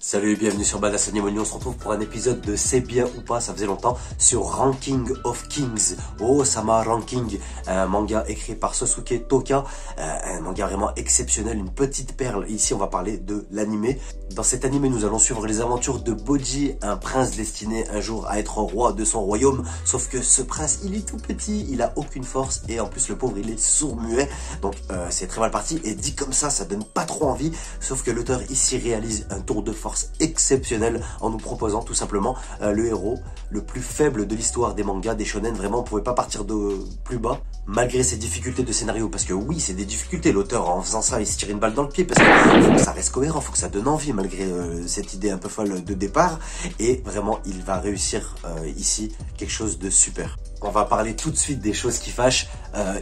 Salut et bienvenue sur Badass Anime. On se retrouve pour un épisode de C'est bien ou pas, ça faisait longtemps, sur Ranking of Kings, Sama Ranking, un manga écrit par Sosuke Toka, un manga vraiment exceptionnel, une petite perle. Ici on va parler de l'anime. Dans cet anime nous allons suivre les aventures de Bojji, un prince destiné un jour à être roi de son royaume, sauf que ce prince il est tout petit, il a aucune force et en plus le pauvre il est sourd-muet, donc c'est très mal parti et dit comme ça donne pas trop envie, sauf que l'auteur ici réalise un tour de force exceptionnel en nous proposant tout simplement le héros le plus faible de l'histoire des mangas, des shonen. Vraiment on pouvait pas partir de plus bas malgré ces difficultés de scénario, parce que oui c'est des difficultés, l'auteur en faisant ça il se tire une balle dans le pied parce que faut que ça reste cohérent, faut que ça donne envie malgré cette idée un peu folle de départ, et vraiment il va réussir ici quelque chose de super. On va parler tout de suite des choses qui fâchent.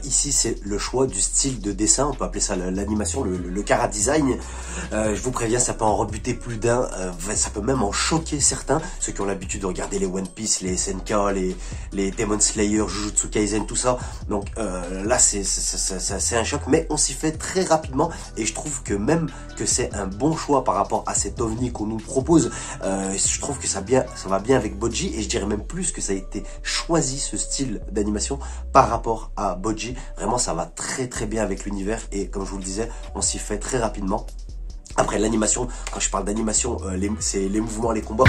Ici, c'est le choix du style de dessin. On peut appeler ça l'animation, le chara design. Je vous préviens, ça peut en rebuter plus d'un. Ça peut même en choquer certains. Ceux qui ont l'habitude de regarder les One Piece, les SNK, les Demon Slayer, Jujutsu Kaisen, tout ça. Donc là, c'est un choc. Mais on s'y fait très rapidement. Et je trouve que même que c'est un bon choix par rapport à cet ovni qu'on nous propose. Je trouve que ça va bien avec Bojji. Et je dirais même plus que ça a été choisi, ce style d'animation, par rapport à Bojji. Vraiment ça va très très bien avec l'univers et comme je vous le disais on s'y fait très rapidement. Après l'animation, quand je parle d'animation, c'est les mouvements, les combats,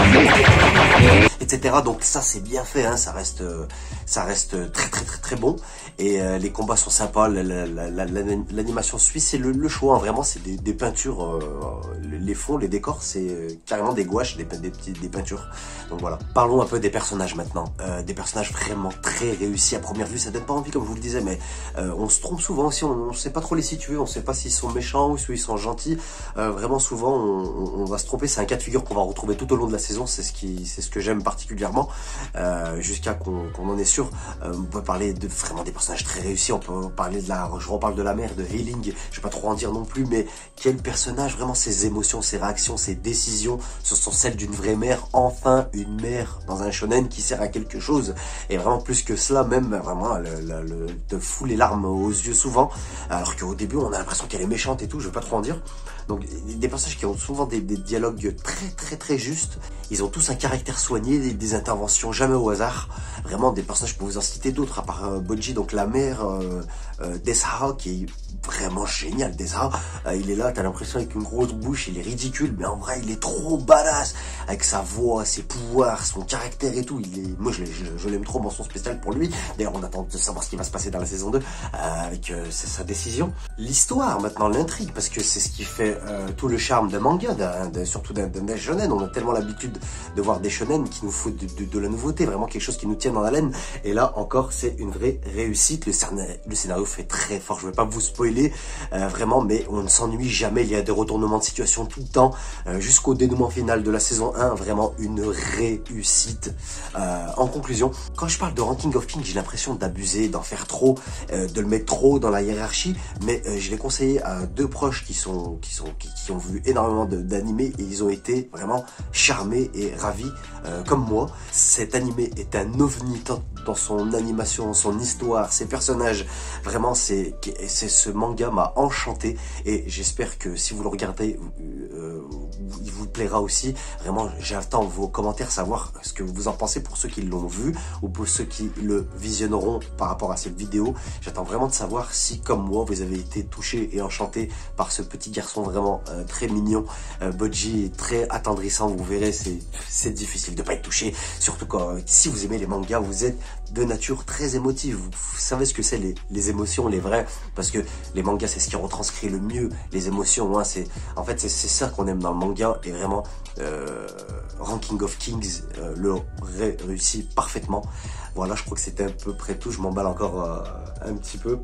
etc. Donc ça c'est bien fait, hein, ça reste très bon. Et les combats sont sympas, l'animation suisse c'est le choix, hein, vraiment c'est des peintures, les fonds, les décors, c'est carrément des gouaches, des peintures. Donc voilà. Parlons un peu des personnages maintenant. Des personnages vraiment très réussis à première vue, ça donne pas envie comme je vous le disais, mais on se trompe souvent aussi, on sait pas trop les situer, on sait pas s'ils sont méchants ou s'ils sont gentils. Vraiment souvent on va se tromper, c'est un cas de figure qu'on va retrouver tout au long de la saison, c'est ce que j'aime particulièrement, jusqu'à qu'on en est sûr. On peut parler de vraiment des personnages très réussis, on peut parler je reparle de la mère, de Healing, je vais pas trop en dire non plus, mais quel personnage, vraiment ses émotions, ses réactions, ses décisions, ce sont celles d'une vraie mère, enfin une mère dans un shonen qui sert à quelque chose, et vraiment plus que cela même, vraiment te fout les larmes aux yeux souvent, alors qu'au début on a l'impression qu'elle est méchante et tout, je vais pas trop en dire. Donc des personnages qui ont souvent des dialogues très justes, ils ont tous un caractère soigné, des interventions jamais au hasard, vraiment des personnages, je peux vous en citer d'autres à part Bojji, donc la mère, Desha qui est vraiment génial. Desha, il est là, t'as l'impression avec une grosse bouche, il est ridicule, mais en vrai il est trop badass, avec sa voix, ses pouvoirs, son caractère et tout, moi je l'aime trop, mention spéciale pour lui. D'ailleurs on attend de savoir ce qui va se passer dans la saison 2, avec sa décision. L'histoire maintenant, l'intrigue, parce que c'est ce qui fait tout le charme d'un manga, surtout d'un shonen. On a tellement l'habitude de voir des shonen qui nous faut de la nouveauté, vraiment quelque chose qui nous tient dans la laine, et là encore c'est une vraie réussite. Le scénario fait très fort, je vais pas vous spoiler vraiment, mais on ne s'ennuie jamais, il y a des retournements de situation tout le temps, jusqu'au dénouement final de la saison 1, vraiment une réussite. En conclusion, quand je parle de Ranking of Kings, j'ai l'impression d'abuser, d'en faire trop, de le mettre trop dans la hiérarchie, mais je l'ai conseillé à deux proches qui ont vu énormément d'animés et ils ont été vraiment charmés et ravis comme moi. Cet animé est un ovni dans son animation, son histoire, ses personnages. Vraiment ce manga m'a enchanté et j'espère que si vous le regardez il vous plaira aussi. Vraiment j'attends vos commentaires, savoir ce que vous en pensez pour ceux qui l'ont vu ou pour ceux qui le visionneront par rapport à cette vidéo. J'attends vraiment de savoir si comme moi vous avez été touché et enchanté par ce petit garçon vraiment très mignon. Bojji est très attendrissant, vous verrez, c'est difficile de pas être touché, surtout si vous aimez les mangas, vous êtes de nature très émotive, vous savez ce que c'est les émotions, les vraies, parce que les mangas c'est ce qui retranscrit le mieux les émotions, hein. En fait c'est ça qu'on aime dans le manga, et vraiment Ranking of Kings le réussit parfaitement. Voilà, je crois que c'était à peu près tout, je m'emballe encore un petit peu.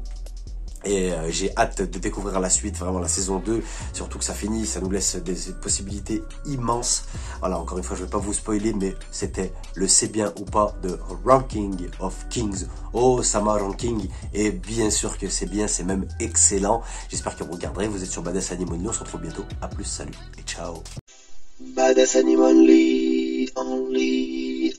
Et j'ai hâte de découvrir la suite, vraiment la saison 2, surtout que ça finit, ça nous laisse des possibilités immenses. Voilà, encore une fois, je vais pas vous spoiler, mais c'était le c'est bien ou pas de Ranking of Kings, Sama Ranking, et bien sûr que c'est bien, c'est même excellent. J'espère que vous regarderez, vous êtes sur Badass Anime Only, on se retrouve bientôt, à plus, salut et ciao. Badass Anime Only, only.